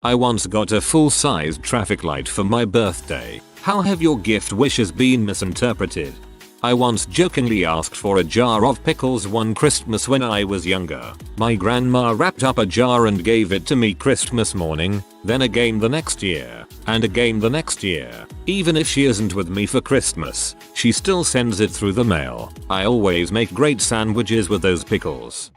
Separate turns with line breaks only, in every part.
I once got a full-sized traffic light for my birthday. How have your gift wishes been misinterpreted? I once jokingly asked for a jar of pickles one Christmas when I was younger. My grandma wrapped up a jar and gave it to me Christmas morning, then again the next year, and again the next year. Even if she isn't with me for Christmas, she still sends it through the mail. I always make great sandwiches with those pickles.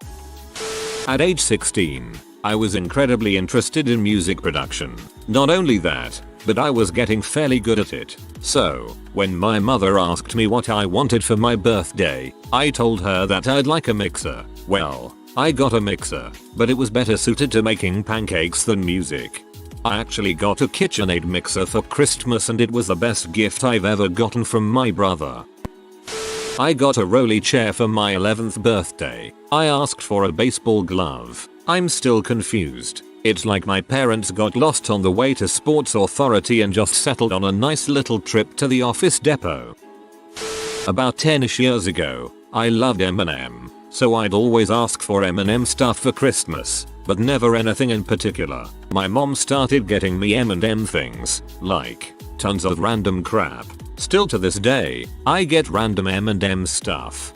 At age 16, I was incredibly interested in music production. Not only that, but I was getting fairly good at it. So, when my mother asked me what I wanted for my birthday, I told her that I'd like a mixer. Well, I got a mixer, but it was better suited to making pancakes than music. I actually got a KitchenAid mixer for Christmas and it was the best gift I've ever gotten from my brother. I got a rolly chair for my 11th birthday. I asked for a baseball glove. I'm still confused. It's like my parents got lost on the way to Sports Authority and just settled on a nice little trip to the office depot. About 10ish years ago, I loved M&M, so I'd always ask for M&M stuff for Christmas, but never anything in particular. My mom started getting me M&M things, like tons of random crap. Still to this day, I get random M&M stuff.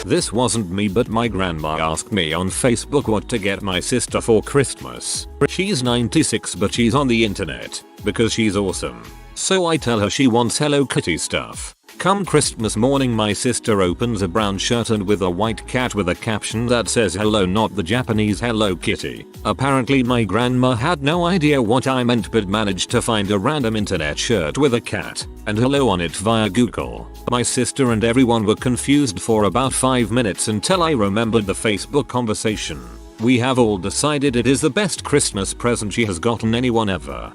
This wasn't me, but my grandma asked me on Facebook what to get my sister for Christmas. She's 96 but she's on the internet because she's awesome. So I tell her she wants Hello Kitty stuff. Come Christmas morning, my sister opens a brown shirt and with a white cat with a caption that says hello, not the Japanese Hello Kitty. Apparently my grandma had no idea what I meant but managed to find a random internet shirt with a cat and hello on it via Google. My sister and everyone were confused for about 5 minutes until I remembered the Facebook conversation. We have all decided it is the best Christmas present she has gotten anyone ever.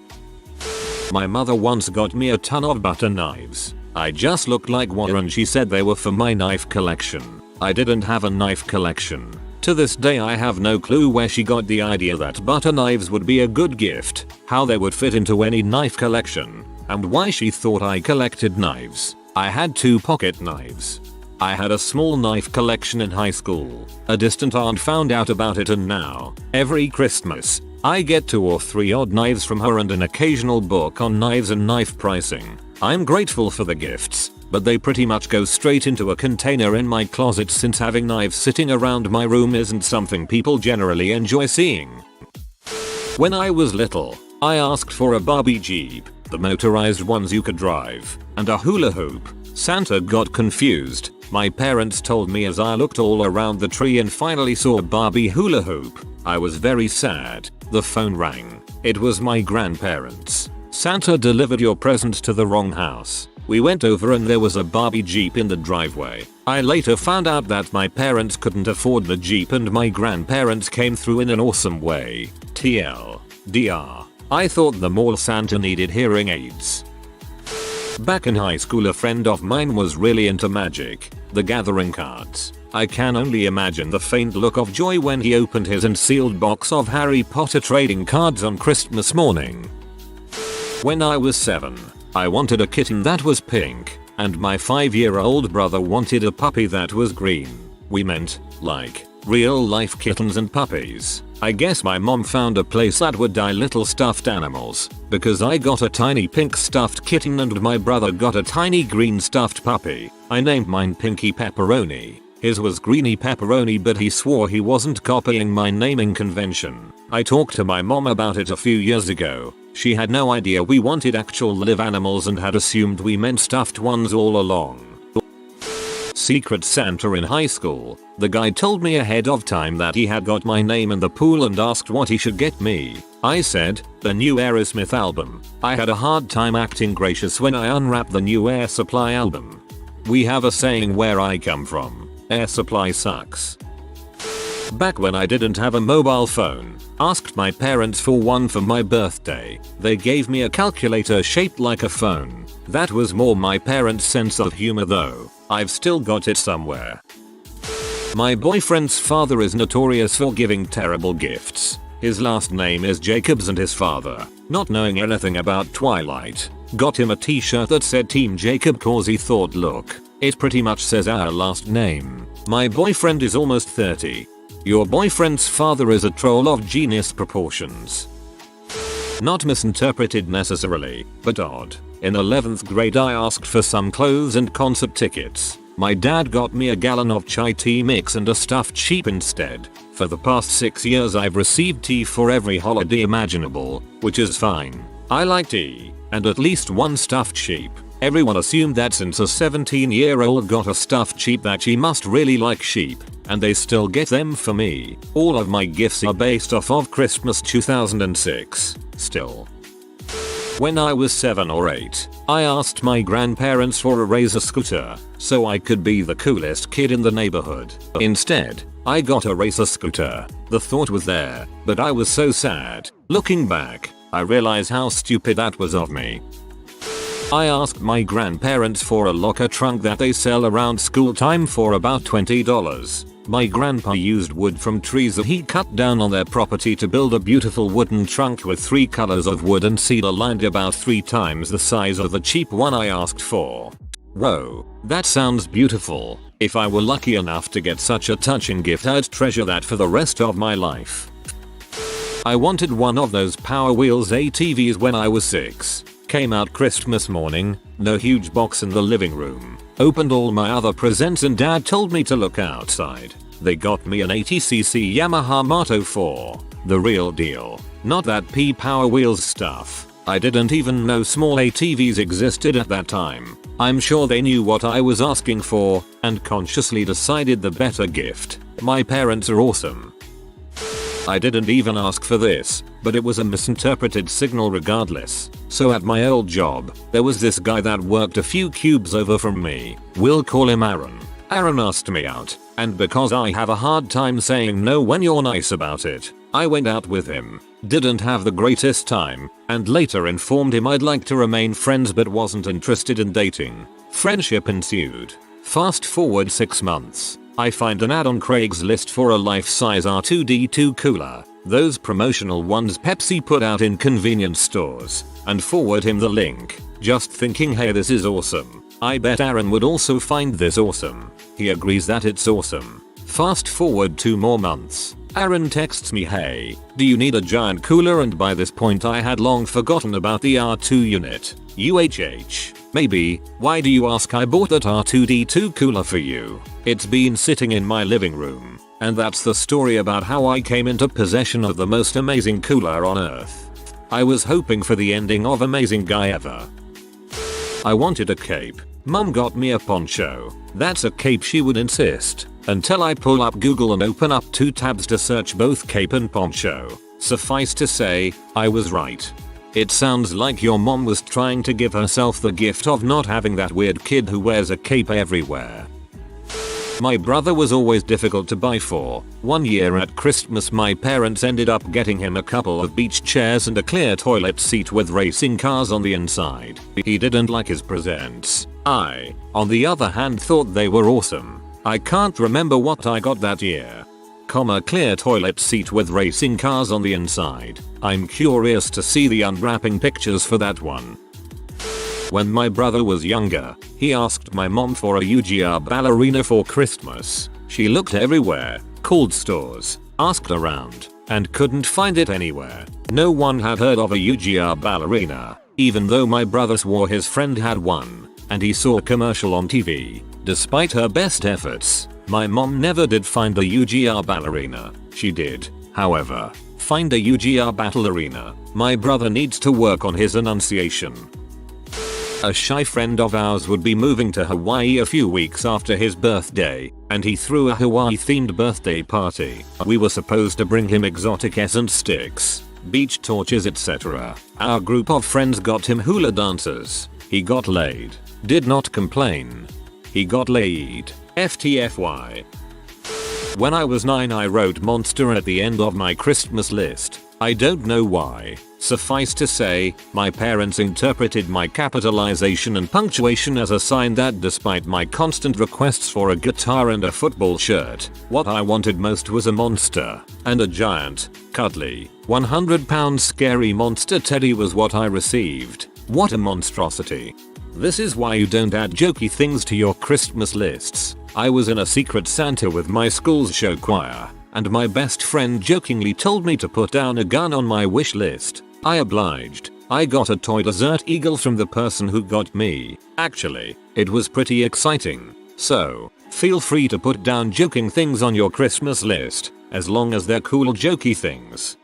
My mother once got me a ton of butter knives. I just looked like one and she said they were for my knife collection. I didn't have a knife collection. To this day I have no clue where she got the idea that butter knives would be a good gift, how they would fit into any knife collection, and why she thought I collected knives. I had 2 pocket knives. I had a small knife collection in high school. A distant aunt found out about it and now, every Christmas, I get 2 or 3 odd knives from her and an occasional book on knives and knife pricing. I'm grateful for the gifts, but they pretty much go straight into a container in my closet since having knives sitting around my room isn't something people generally enjoy seeing. When I was little, I asked for a Barbie Jeep, the motorized ones you could drive, and a hula hoop. Santa got confused. My parents told me as I looked all around the tree and finally saw a Barbie hula hoop. I was very sad. The phone rang. It was my grandparents. Santa delivered your present to the wrong house. We went over and there was a Barbie Jeep in the driveway. I later found out that my parents couldn't afford the Jeep and my grandparents came through in an awesome way. TLDR. I thought the mall Santa needed hearing aids. Back in high school, a friend of mine was really into Magic: The Gathering cards. I can only imagine the faint look of joy when he opened his unsealed box of Harry Potter trading cards on Christmas morning. When I was 7, I wanted a kitten that was pink, and my 5-year-old brother wanted a puppy that was green. We meant, like, real-life kittens and puppies. I guess my mom found a place that would dye little stuffed animals, because I got a tiny pink stuffed kitten and my brother got a tiny green stuffed puppy. I named mine Pinky Pepperoni. His was Greeny Pepperoni, but he swore he wasn't copying my naming convention. I talked to my mom about it a few years ago. She had no idea we wanted actual live animals and had assumed we meant stuffed ones all along. Secret Santa in high school. The guy told me ahead of time that he had got my name in the pool and asked what he should get me. I said, the new Aerosmith album. I had a hard time acting gracious when I unwrapped the new Air Supply album. We have a saying where I come from: Air Supply sucks. Back when I didn't have a mobile phone, asked my parents for one for my birthday. They gave me a calculator shaped like a phone. That was more my parents' sense of humor though. I've still got it somewhere. My boyfriend's father is notorious for giving terrible gifts. His last name is Jacobs and his father, not knowing anything about Twilight, got him a t-shirt that said Team Jacob cause he thought, look, it pretty much says our last name. My boyfriend is almost 30. Your boyfriend's father is a troll of genius proportions. Not misinterpreted necessarily, but odd. In 11th grade I asked for some clothes and concert tickets. My dad got me a gallon of chai tea mix and a stuffed sheep instead. For the past 6 years I've received tea for every holiday imaginable, which is fine. I like tea, and at least one stuffed sheep. Everyone assumed that since a 17-year-old got a stuffed sheep that she must really like sheep, and they still get them for me. All of my gifts are based off of Christmas 2006, still. When I was 7 or 8, I asked my grandparents for a Razor scooter, so I could be the coolest kid in the neighborhood. Instead, I got a racer scooter. The thought was there, but I was so sad. Looking back, I realize how stupid that was of me. I asked my grandparents for a locker trunk that they sell around school time for about $20. My grandpa used wood from trees that he cut down on their property to build a beautiful wooden trunk with 3 colors of wood and cedar lined about 3 times the size of the cheap one I asked for. Whoa, that sounds beautiful. If I were lucky enough to get such a touching gift I'd treasure that for the rest of my life. I wanted one of those Power Wheels ATVs when I was 6. Came out Christmas morning, no huge box in the living room. Opened all my other presents and dad told me to look outside. They got me an 80cc Yamaha Moto 4. The real deal. Not that Power Wheels stuff. I didn't even know small ATVs existed at that time. I'm sure they knew what I was asking for and consciously decided the better gift. My parents are awesome. I didn't even ask for this, but it was a misinterpreted signal regardless. So at my old job, there was this guy that worked a few cubes over from me. We'll call him Aaron. Aaron asked me out, and because I have a hard time saying no when you're nice about it, I went out with him. Didn't have the greatest time, and later informed him I'd like to remain friends but wasn't interested in dating. Friendship ensued. Fast forward 6 months. I find an ad on Craigslist for a life-size R2D2 cooler, those promotional ones Pepsi put out in convenience stores, and forward him the link, just thinking hey this is awesome. I bet Aaron would also find this awesome. He agrees that it's awesome. Fast forward 2 more months. Aaron texts me hey, do you need a giant cooler, and by this point I had long forgotten about the R2 unit. UHH. Maybe, why do you ask? I bought that R2D2 cooler for you. It's been sitting in my living room. And that's the story about how I came into possession of the most amazing cooler on earth. I was hoping for the ending of Amazing Guy ever. I wanted a cape. Mum got me a poncho. That's a cape she would insist. Until I pull up Google and open up 2 tabs to search both cape and poncho. Suffice to say, I was right. It sounds like your mom was trying to give herself the gift of not having that weird kid who wears a cape everywhere. My brother was always difficult to buy for. One year at Christmas my parents ended up getting him a couple of beach chairs and a clear toilet seat with racing cars on the inside. He didn't like his presents. I, on the other hand, thought they were awesome. I can't remember what I got that year. Clear toilet seat with racing cars on the inside. I'm curious to see the unwrapping pictures for that one. When my brother was younger, he asked my mom for a UGR ballerina for Christmas. She looked everywhere, called stores, asked around, and couldn't find it anywhere. No one had heard of a UGR ballerina, even though my brother swore his friend had one, and he saw a commercial on TV. Despite her best efforts, my mom never did find a UGR ballerina. She did, however, find a UGR ballerina. My brother needs to work on his enunciation. A shy friend of ours would be moving to Hawaii a few weeks after his birthday, and he threw a Hawaii-themed birthday party. We were supposed to bring him exotic essence sticks, beach torches, etc. Our group of friends got him hula dancers. He got laid. Did not complain. He got laid. FTFY. When I was 9 I wrote monster at the end of my Christmas list. I don't know why. Suffice to say, my parents interpreted my capitalization and punctuation as a sign that despite my constant requests for a guitar and a football shirt, what I wanted most was a monster. And a giant, cuddly, 100-pound scary monster teddy was what I received. What a monstrosity. This is why you don't add jokey things to your Christmas lists. I was in a secret Santa with my school's show choir, and my best friend jokingly told me to put down a gun on my wish list. I obliged. I got a toy desert eagle from the person who got me. Actually, it was pretty exciting. So, feel free to put down joking things on your Christmas list, as long as they're cool jokey things.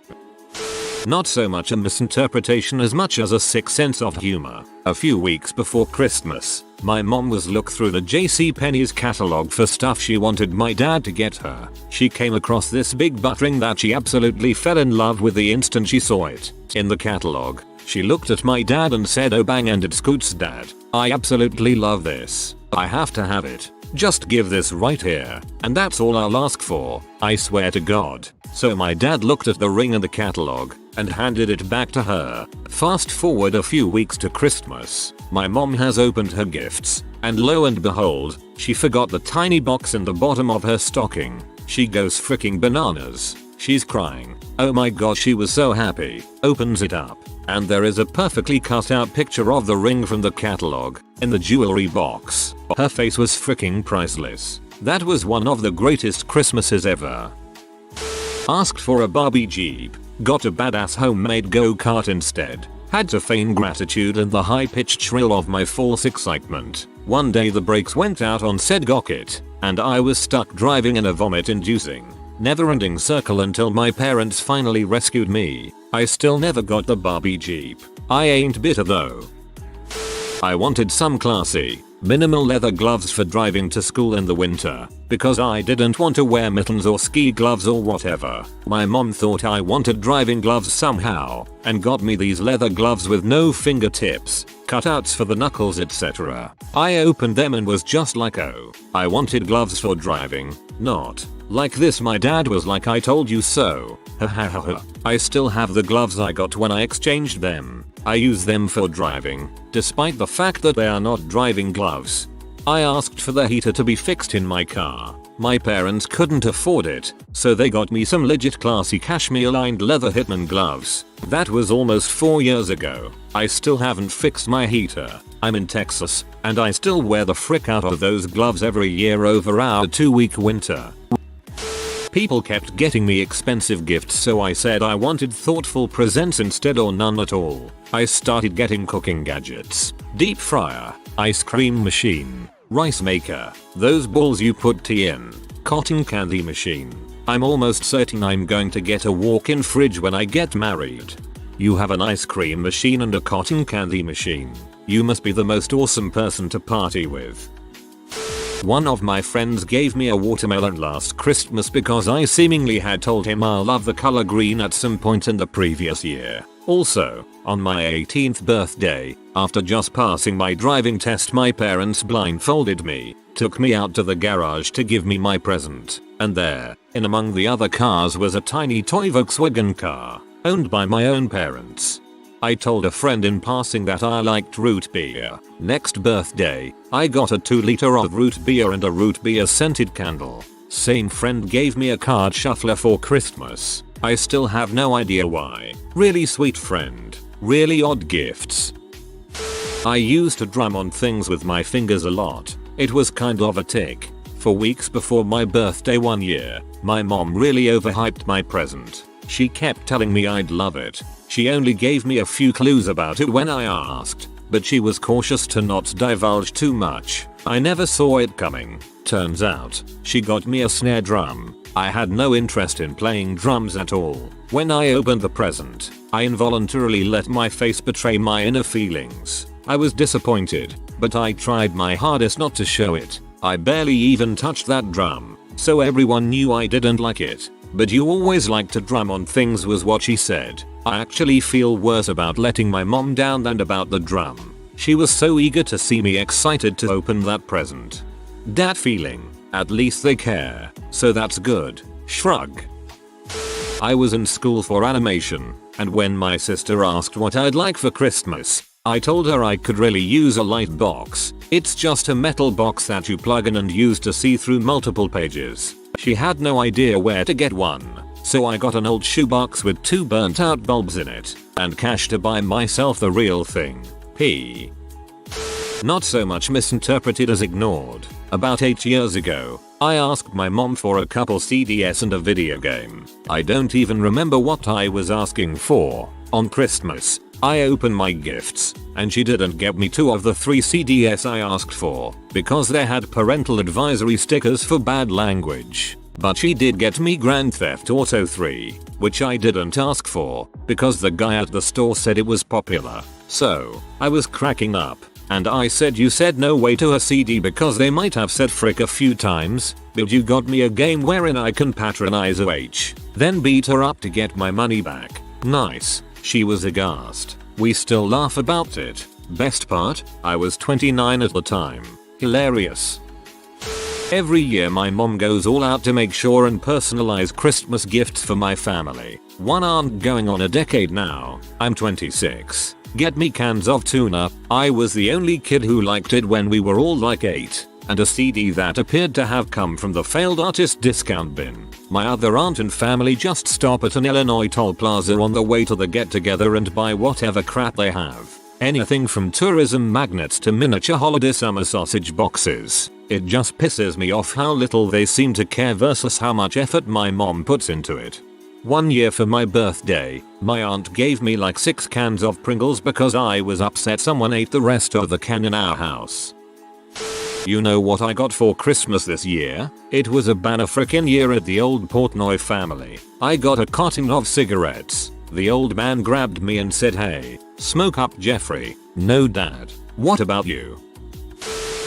Not so much a misinterpretation as much as a sick sense of humor. A few weeks before Christmas, my mom was looking through the JCPenney's catalog for stuff she wanted my dad to get her. She came across this big butt ring that she absolutely fell in love with the instant she saw it. In the catalog, she looked at my dad and said, "Oh bang, and it scoots, Dad. I absolutely love this. I have to have it. Just give this right here, and that's all I'll ask for, I swear to God." So my dad looked at the ring in the catalog and handed it back to her. Fast forward a few weeks to Christmas. My mom has opened her gifts, and lo and behold, she forgot the tiny box in the bottom of her stocking. She goes freaking bananas. She's crying. Oh my gosh, she was so happy. Opens it up, and there is a perfectly cut out picture of the ring from the catalog in the jewelry box. Her face was freaking priceless. That was one of the greatest Christmases ever. Asked for a Barbie Jeep. Got a badass homemade go-kart instead. Had to feign gratitude and the high-pitched shrill of my false excitement. One day the brakes went out on said gocket, and I was stuck driving in a vomit-inducing, never-ending circle until my parents finally rescued me. I still never got the Barbie Jeep. I ain't bitter though. I wanted some classy, minimal leather gloves for driving to school in the winter, because I didn't want to wear mittens or ski gloves or whatever. My mom thought I wanted driving gloves somehow, and got me these leather gloves with no fingertips, cutouts for the knuckles, etc. I opened them and was just like, oh, I wanted gloves for driving, not like this. My dad was like, I told you so. I still have the gloves I got when I exchanged them. I use them for driving, despite the fact that they are not driving gloves. I asked for the heater to be fixed in my car. My parents couldn't afford it, so they got me some legit classy cashmere lined leather Hitman gloves. That was almost 4 years ago. I still haven't fixed my heater. I'm in Texas, and I still wear the frick out of those gloves every year over our 2-week winter. People kept getting me expensive gifts, so I said I wanted thoughtful presents instead or none at all. I started getting cooking gadgets, deep fryer, ice cream machine, rice maker, those balls you put tea in, cotton candy machine. I'm almost certain I'm going to get a walk-in fridge when I get married. You have an ice cream machine and a cotton candy machine. You must be the most awesome person to party with. One of my friends gave me a watermelon last Christmas because I seemingly had told him I love the color green at some point in the previous year. Also, on my 18th birthday, after just passing my driving test, my parents blindfolded me, took me out to the garage to give me my present, and there, in among the other cars, was a tiny toy Volkswagen car, owned by my own parents. I told a friend in passing that I liked root beer. Next birthday, I got a 2-liter of root beer and a root beer scented candle. Same friend gave me a card shuffler for Christmas. I still have no idea why. Really sweet friend. Really odd gifts. I used to drum on things with my fingers a lot. It was kind of a tick. For weeks before my birthday one year, my mom really overhyped my present. She kept telling me I'd love it. She only gave me a few clues about it when I asked, but she was cautious to not divulge too much. I never saw it coming. Turns out, she got me a snare drum. I had no interest in playing drums at all. When I opened the present, I involuntarily let my face betray my inner feelings. I was disappointed, but I tried my hardest not to show it. I barely even touched that drum, so everyone knew I didn't like it. But you always like to drum on things, was what she said. I actually feel worse about letting my mom down than about the drum. She was so eager to see me excited to open that present. That feeling, at least they care, so that's good. Shrug. I was in school for animation, and when my sister asked what I'd like for Christmas, I told her I could really use a light box. It's just a metal box that you plug in and use to see through multiple pages. She had no idea where to get one, so I got an old shoebox with 2 burnt out bulbs in it, and cash to buy myself the real thing. P. Not so much misinterpreted as ignored. About 8 years ago, I asked my mom for a couple CDs and a video game. I don't even remember what I was asking for. On Christmas, I opened my gifts, and she didn't get me 2 of the 3 CDs I asked for, because they had parental advisory stickers for bad language. But she did get me Grand Theft Auto 3, which I didn't ask for, because the guy at the store said it was popular. So, I was cracking up, and I said, you said no way to a CD because they might have said frick a few times, but you got me a game wherein I can patronize a H, then beat her up to get my money back. Nice. She was aghast. We still laugh about it. Best part, I was 29 at the time. Hilarious. Every year my mom goes all out to make sure and personalize Christmas gifts for my family. One aunt going on a decade now. I'm 26. Get me cans of tuna. I was the only kid who liked it when we were all like 8. And a CD that appeared to have come from the failed artist discount bin. My other aunt and family just stop at an Illinois toll plaza on the way to the get together and buy whatever crap they have. Anything from tourism magnets to miniature holiday summer sausage boxes. It just pisses me off how little they seem to care versus how much effort my mom puts into it. One year for my birthday, my aunt gave me like 6 cans of Pringles because I was upset someone ate the rest of the can in our house. You know what I got for Christmas this year? It was a banner frickin' year at the old Portnoy family. I got a carton of cigarettes. The old man grabbed me and said, hey, smoke up Jeffrey. No dad. What about you?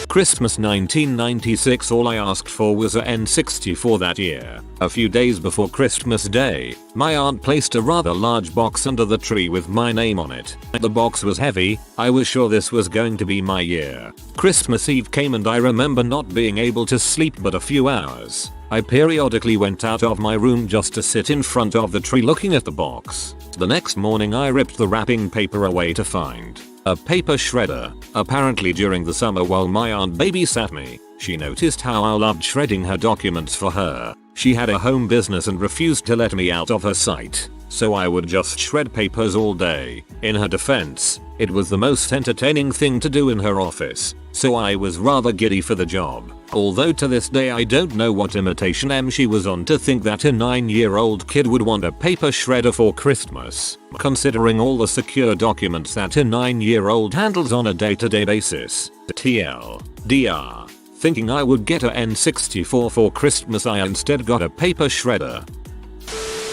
Christmas 1996, all I asked for was a N64 that year. A few days before Christmas Day, my aunt placed a rather large box under the tree with my name on it. The box was heavy. I was sure this was going to be my year. Christmas Eve came and I remember not being able to sleep but a few hours. I periodically went out of my room just to sit in front of the tree looking at the box. The next morning I ripped the wrapping paper away to find a paper shredder. Apparently during the summer while my aunt babysat me, she noticed how I loved shredding her documents for her. She had a home business and refused to let me out of her sight, so I would just shred papers all day. In her defense, it was the most entertaining thing to do in her office, so I was rather giddy for the job. Although to this day I don't know what imitation M she was on to think that a 9-year-old kid would want a paper shredder for Christmas, considering all the secure documents that a 9-year-old handles on a day-to-day basis. TLDR. Thinking I would get a N64 for Christmas, I instead got a paper shredder.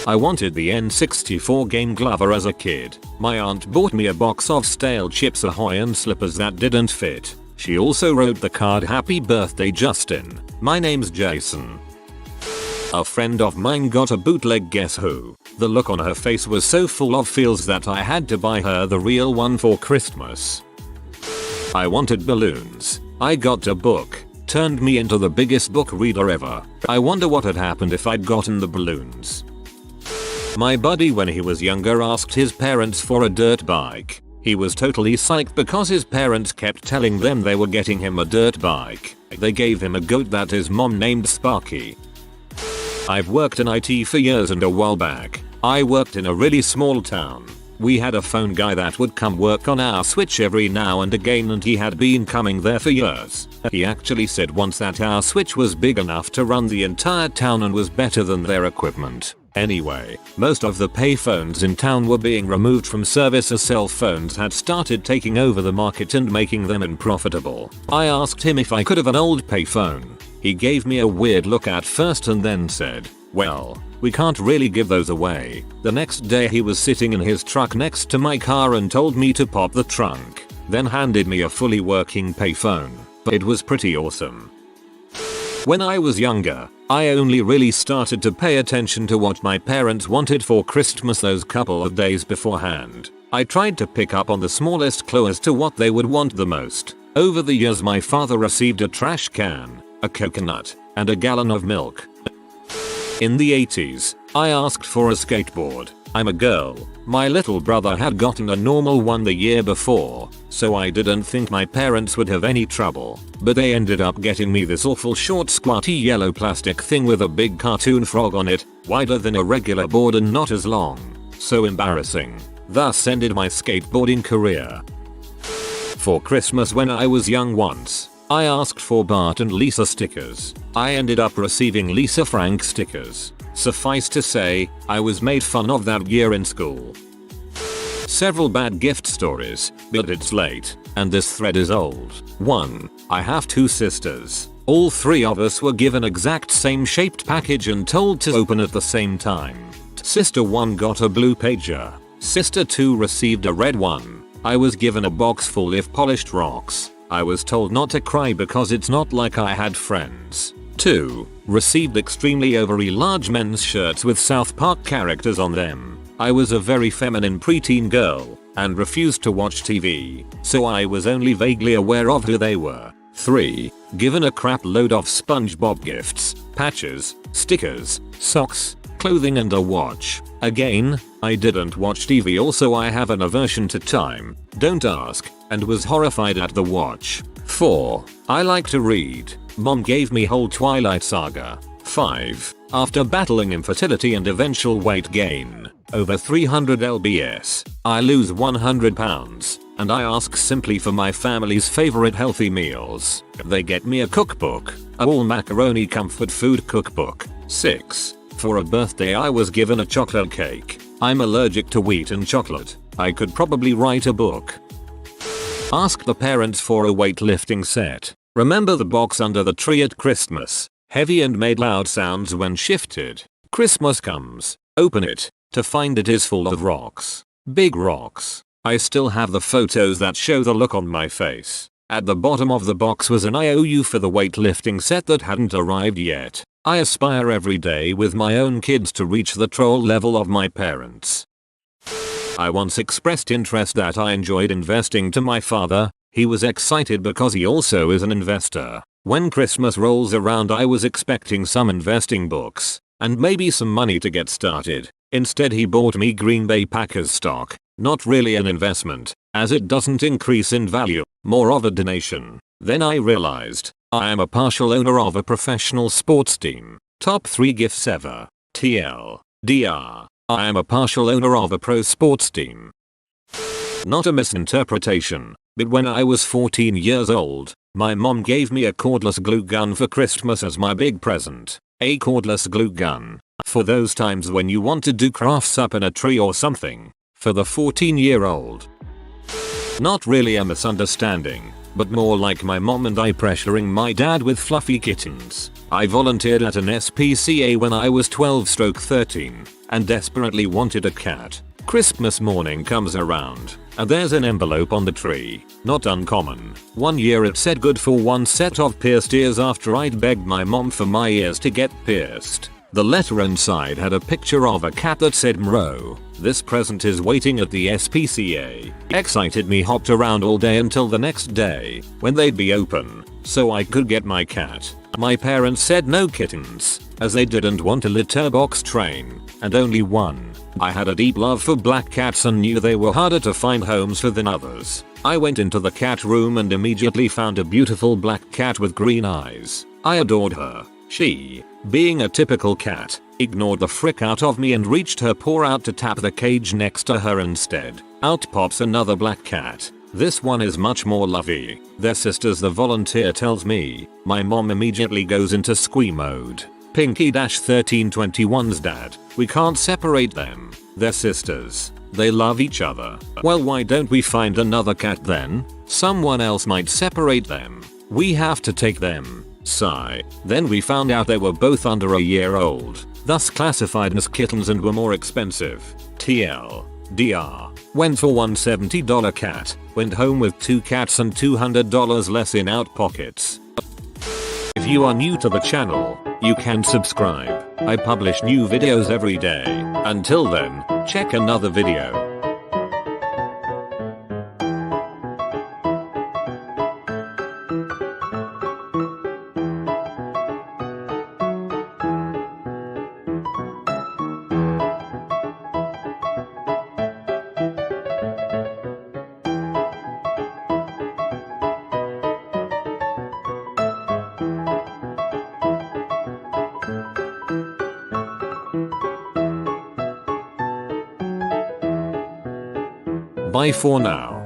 I wanted the N64 game Glover as a kid. My aunt bought me a box of stale Chips Ahoy and slippers that didn't fit. She also wrote the card, happy birthday Justin. My name's Jason. A friend of mine got a bootleg Guess Who. The look on her face was so full of feels that I had to buy her the real one for Christmas. I wanted balloons. I got a book. Turned me into the biggest book reader ever. I wonder what had happened if I'd gotten the balloons. My buddy when he was younger asked his parents for a dirt bike. He was totally psyched because his parents kept telling them they were getting him a dirt bike. They gave him a goat that his mom named Sparky. I've worked in IT for years and a while back, I worked in a really small town. We had a phone guy that would come work on our switch every now and again and he had been coming there for years. He actually said once that our switch was big enough to run the entire town and was better than their equipment. Anyway, most of the payphones in town were being removed from service as cell phones had started taking over the market and making them unprofitable. I asked him if I could have an old payphone. He gave me a weird look at first and then said, well, we can't really give those away. The next day he was sitting in his truck next to my car and told me to pop the trunk, then handed me a fully working payphone. It was pretty awesome. When I was younger, I only really started to pay attention to what my parents wanted for Christmas those couple of days beforehand. I tried to pick up on the smallest clue as to what they would want the most. Over the years my father received a trash can, a coconut, and a gallon of milk. In the 80s, I asked for a skateboard. I'm a girl. My little brother had gotten a normal one the year before, so I didn't think my parents would have any trouble. But they ended up getting me this awful short squatty yellow plastic thing with a big cartoon frog on it, wider than a regular board and not as long. So embarrassing. Thus ended my skateboarding career. For Christmas when I was young once, I asked for Bart and Lisa stickers. I ended up receiving Lisa Frank stickers. Suffice to say, I was made fun of that year in school. Several bad gift stories, but it's late, and this thread is old. 1. I have 2 sisters. All 3 of us were given exact same shaped package and told to open at the same time. Sister 1 got a blue pager. Sister 2 received a red one. I was given a box full of polished rocks. I was told not to cry because it's not like I had friends. 2. Received extremely overly large men's shirts with South Park characters on them. I was a very feminine preteen girl and refused to watch TV, so I was only vaguely aware of who they were. 3. Given a crap load of SpongeBob gifts, patches, stickers, socks, clothing and a watch. Again, I didn't watch TV, also I have an aversion to time, don't ask, and was horrified at the watch. 4. I like to read. Mom gave me whole Twilight Saga. 5. After battling infertility and eventual weight gain, over 300 lbs, I lose 100 pounds, and I ask simply for my family's favorite healthy meals. They get me a cookbook, a all macaroni comfort food cookbook. 6. For a birthday I was given a chocolate cake. I'm allergic to wheat and chocolate. I could probably write a book. Asked the parents for a weightlifting set. Remember the box under the tree at Christmas? Heavy and made loud sounds when shifted. Christmas comes. Open it to find it is full of rocks. Big rocks. I still have the photos that show the look on my face. At the bottom of the box was an IOU for the weightlifting set that hadn't arrived yet. I aspire every day with my own kids to reach the troll level of my parents. I once expressed interest that I enjoyed investing to my father. He was excited because he also is an investor. When Christmas rolls around I was expecting some investing books and maybe some money to get started. Instead he bought me Green Bay Packers stock. Not really an investment, as it doesn't increase in value, more of a donation. Then I realized, I am a partial owner of a professional sports team. Top 3 gifts ever. TLDR. I am a partial owner of a pro sports team. Not a misinterpretation, but when I was 14 years old, my mom gave me a cordless glue gun for Christmas as my big present. A cordless glue gun. For those times when you want to do crafts up in a tree or something. For the 14-year-old. Not really a misunderstanding, but more like my mom and I pressuring my dad with fluffy kittens. I volunteered at an SPCA when I was 12/13 and desperately wanted a cat. Christmas morning comes around and there's an envelope on the tree. Not uncommon. One year it said good for 1 set of pierced ears after I'd begged my mom for my ears to get pierced. The letter inside had a picture of a cat that said Mro. This present is waiting at the SPCA. Excited me hopped around all day until the next day when they'd be open so I could get my cat. My parents said no kittens as they didn't want a litter box train and only one. I had a deep love for black cats and knew they were harder to find homes for than others. I went into the cat room and immediately found a beautiful black cat with green eyes. I adored her. She, being a typical cat, ignored the frick out of me and reached her paw out to tap the cage next to her instead. Out pops another black cat. This one is much more lovey. They're sisters, the volunteer tells me. My mom immediately goes into squee mode. Pinky-1321's dad. We can't separate them. They're sisters. They love each other. Well, why don't we find another cat then? Someone else might separate them. We have to take them. Sigh. Then we found out they were both under a year old, thus classified as kittens and were more expensive. TLDR. Went for $170 cat. Went home with 2 cats and $200 less in out pockets. If you are new to the channel, you can subscribe. I publish new videos every day. Until then, check another video. Bye for now.